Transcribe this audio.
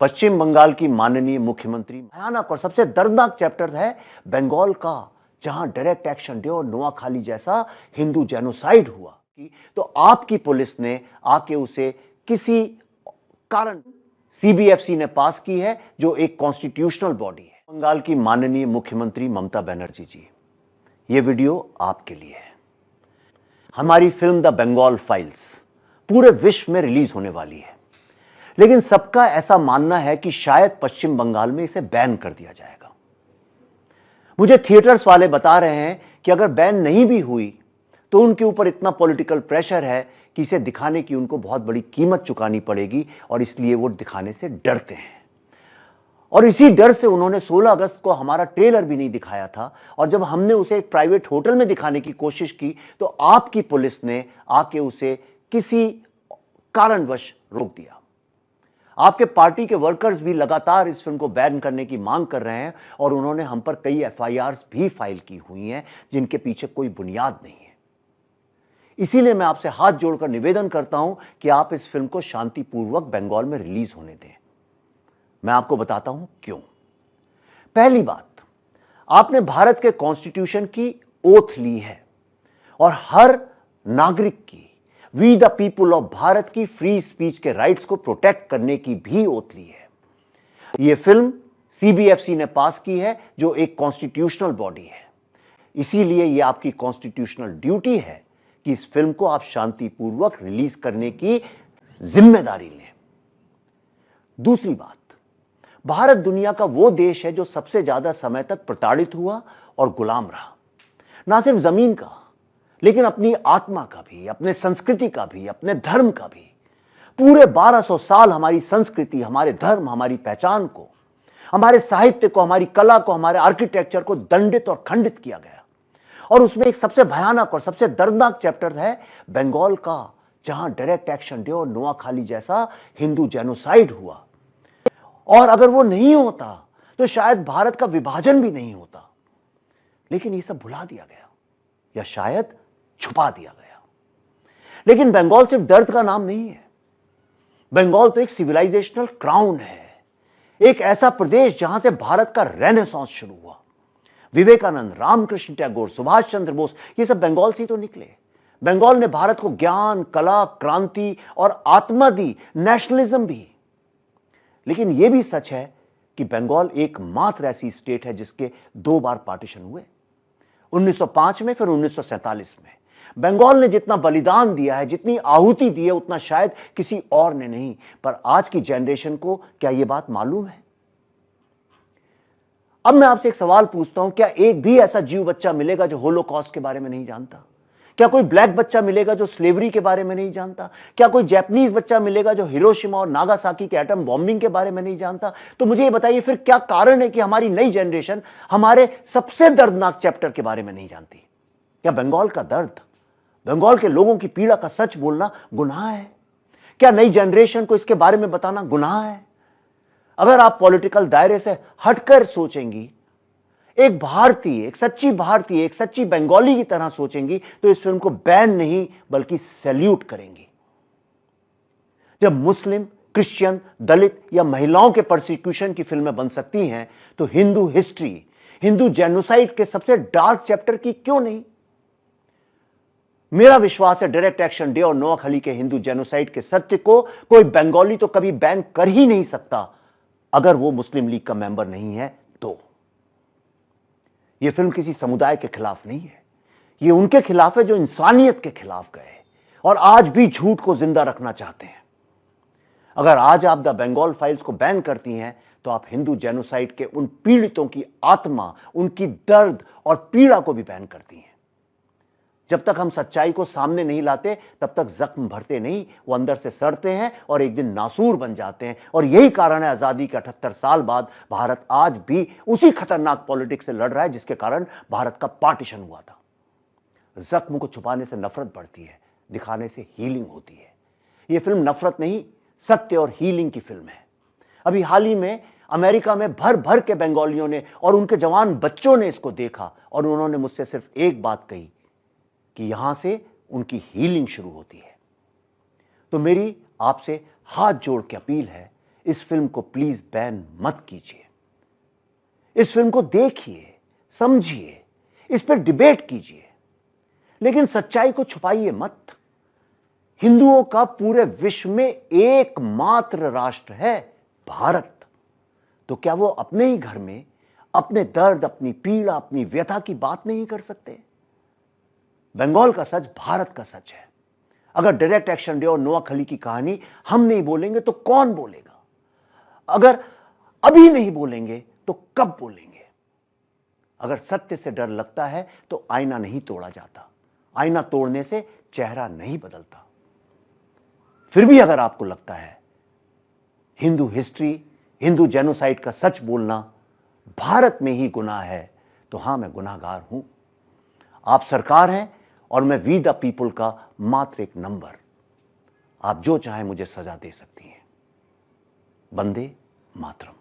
पश्चिम बंगाल की माननीय मुख्यमंत्री भयानक और सबसे दर्दनाक चैप्टर है बंगाल का, जहां डायरेक्ट एक्शन डे और नोआखाली जैसा हिंदू जेनोसाइड हुआ। तो आपकी पुलिस ने आके उसे किसी कारण सीबीएफसी ने पास की है, जो एक कॉन्स्टिट्यूशनल बॉडी है। बंगाल की माननीय मुख्यमंत्री ममता बनर्जी जी, यह वीडियो आपके लिए है। हमारी फिल्म द बंगाल फाइल्स पूरे विश्व में रिलीज होने वाली है, लेकिन सबका ऐसा मानना है कि शायद पश्चिम बंगाल में इसे बैन कर दिया जाएगा। मुझे थिएटर्स वाले बता रहे हैं कि अगर बैन नहीं भी हुई तो उनके ऊपर इतना पॉलिटिकल प्रेशर है कि इसे दिखाने की उनको बहुत बड़ी कीमत चुकानी पड़ेगी, और इसलिए वो दिखाने से डरते हैं। और इसी डर से उन्होंने 16 अगस्त को हमारा ट्रेलर भी नहीं दिखाया था, और जब हमने उसे एक प्राइवेट होटल में दिखाने की कोशिश की तो आपकी पुलिस ने आके उसे किसी कारणवश रोक दिया। आपके पार्टी के वर्कर्स भी लगातार इस फिल्म को बैन करने की मांग कर रहे हैं, और उन्होंने हम पर कई एफआईआर्स भी फाइल की हुई हैं जिनके पीछे कोई बुनियाद नहीं है। इसीलिए मैं आपसे हाथ जोड़कर निवेदन करता हूं कि आप इस फिल्म को शांतिपूर्वक बंगाल में रिलीज होने दें। मैं आपको बताता हूं क्यों। पहली बात, आपने भारत के कॉन्स्टिट्यूशन की ओथ ली है, और हर नागरिक की, we the people of Bharat की फ्री स्पीच के राइट्स को प्रोटेक्ट करने की भी ओथ ली है। यह फिल्म सीबीएफसी ने पास की है, जो एक कॉन्स्टिट्यूशनल बॉडी है। इसीलिए यह आपकी कॉन्स्टिट्यूशनल ड्यूटी है कि इस फिल्म को आप शांतिपूर्वक रिलीज करने की जिम्मेदारी लें। दूसरी बात, भारत दुनिया का वो देश है जो सबसे ज्यादा समय तक प्रताड़ित हुआ और गुलाम रहा, ना सिर्फ जमीन का, लेकिन अपनी आत्मा का भी, अपने संस्कृति का भी, अपने धर्म का भी। पूरे 1200 साल हमारी संस्कृति, हमारे धर्म, हमारी पहचान को, हमारे साहित्य को, हमारी कला को, हमारे आर्किटेक्चर को दंडित और खंडित किया गया। और उसमें एक सबसे भयानक और सबसे दर्दनाक चैप्टर है बंगाल का, जहां डायरेक्ट एक्शन डे और नोआखाली जैसा हिंदू जेनोसाइड हुआ। और अगर वो नहीं होता तो शायद भारत का विभाजन भी नहीं होता, लेकिन ये सब भुला दिया गया, या शायद छुपा दिया गया। लेकिन बंगाल सिर्फ दर्द का नाम नहीं है। बंगाल तो एक सिविलाइजेशनल क्राउन है, एक ऐसा प्रदेश जहां से भारत का रेनेसांस शुरू हुआ। विवेकानंद, रामकृष्ण टैगोर, सुभाष चंद्र बोस, ये सब बंगाल से ही तो निकले। बंगाल ने भारत को ज्ञान, कला, क्रांति और आत्मा दी, नेशनलिज्म भी। लेकिन यह भी सच है कि बंगाल एकमात्र ऐसी स्टेट है जिसके 2 बार पार्टीशन हुए, 1905 में, फिर 1947 में। बंगाल ने जितना बलिदान दिया है, जितनी आहुति दी है, उतना शायद किसी और ने नहीं। पर आज की जनरेशन को क्या यह बात मालूम है? अब मैं आपसे एक सवाल पूछता हूं, क्या एक भी ऐसा जीव बच्चा मिलेगा जो होलोकॉस्ट के बारे में नहीं जानता? क्या कोई ब्लैक बच्चा मिलेगा जो स्लेवरी के बारे में नहीं जानता? क्या कोई जापानीज बच्चा मिलेगा जो हिरोशिमा और नागासाकी के एटम बॉम्बिंग के बारे में नहीं जानता? तो मुझे ये बताइए, फिर क्या कारण है कि हमारी नई जनरेशन हमारे सबसे दर्दनाक चैप्टर के बारे में नहीं जानती? क्या बंगाल का दर्द, बंगाल के लोगों की पीड़ा का सच बोलना गुनाह है? क्या नई जनरेशन को इसके बारे में बताना गुनाह है? अगर आप पॉलिटिकल दायरे से हटकर सोचेंगी, एक भारतीय, एक सच्ची भारतीय, एक सच्ची बंगाली की तरह सोचेंगी, तो इस फिल्म को बैन नहीं बल्कि सैल्यूट करेंगी। जब मुस्लिम, क्रिश्चियन, दलित या महिलाओं के प्रोसिक्यूशन की फिल्में बन सकती हैं, तो हिंदू हिस्ट्री, हिंदू जेनोसाइड के सबसे डार्क चैप्टर की क्यों नहीं? मेरा विश्वास है डायरेक्ट एक्शन डे और नोआखाली के हिंदू जेनोसाइड के सत्य को कोई बंगाली तो कभी बैन कर ही नहीं सकता, अगर वो मुस्लिम लीग का मेंबर नहीं है तो। यह फिल्म किसी समुदाय के खिलाफ नहीं है, यह उनके खिलाफ है जो इंसानियत के खिलाफ गए और आज भी झूठ को जिंदा रखना चाहते हैं। अगर आज आप द बंगाल फाइल्स को बैन करती हैं, तो आप हिंदू जेनोसाइड के उन पीड़ितों की आत्मा, उनकी दर्द और पीड़ा को भी बैन करती हैं। जब तक हम सच्चाई को सामने नहीं लाते, तब तक जख्म भरते नहीं, वो अंदर से सड़ते हैं और एक दिन नासूर बन जाते हैं। और यही कारण है आजादी के 78 साल बाद भारत आज भी उसी खतरनाक पॉलिटिक्स से लड़ रहा है जिसके कारण भारत का पार्टीशन हुआ था। जख्म को छुपाने से नफरत बढ़ती है, दिखाने से हीलिंग होती है। यह फिल्म नफरत नहीं, सत्य और हीलिंग की फिल्म है। अभी हाल ही में अमेरिका में भर भर के बंगालियों ने और उनके जवान बच्चों ने इसको देखा, और उन्होंने मुझसे सिर्फ एक बात कही कि यहां से उनकी हीलिंग शुरू होती है। तो मेरी आपसे हाथ जोड़ के अपील है, इस फिल्म को प्लीज बैन मत कीजिए। इस फिल्म को देखिए, समझिए, इस पर डिबेट कीजिए, लेकिन सच्चाई को छुपाइए मत। हिंदुओं का पूरे विश्व में एकमात्र राष्ट्र है भारत। तो क्या वो अपने ही घर में अपने दर्द, अपनी पीड़ा, अपनी व्यथा की बात नहीं कर सकते? बंगाल का सच भारत का सच है। अगर डायरेक्ट एक्शन डे और नोआखली की कहानी हम नहीं बोलेंगे तो कौन बोलेगा? अगर अभी नहीं बोलेंगे तो कब बोलेंगे? अगर सत्य से डर लगता है तो आईना नहीं तोड़ा जाता, आईना तोड़ने से चेहरा नहीं बदलता। फिर भी अगर आपको लगता है हिंदू हिस्ट्री, हिंदू जेनोसाइड का सच बोलना भारत में ही गुनाह है, तो हां, मैं गुनाहगार हूं। आप सरकार हैं और मैं वी द पीपुल का मात्र एक नंबर। आप जो चाहे मुझे सजा दे सकती हैं। वंदे मातरम।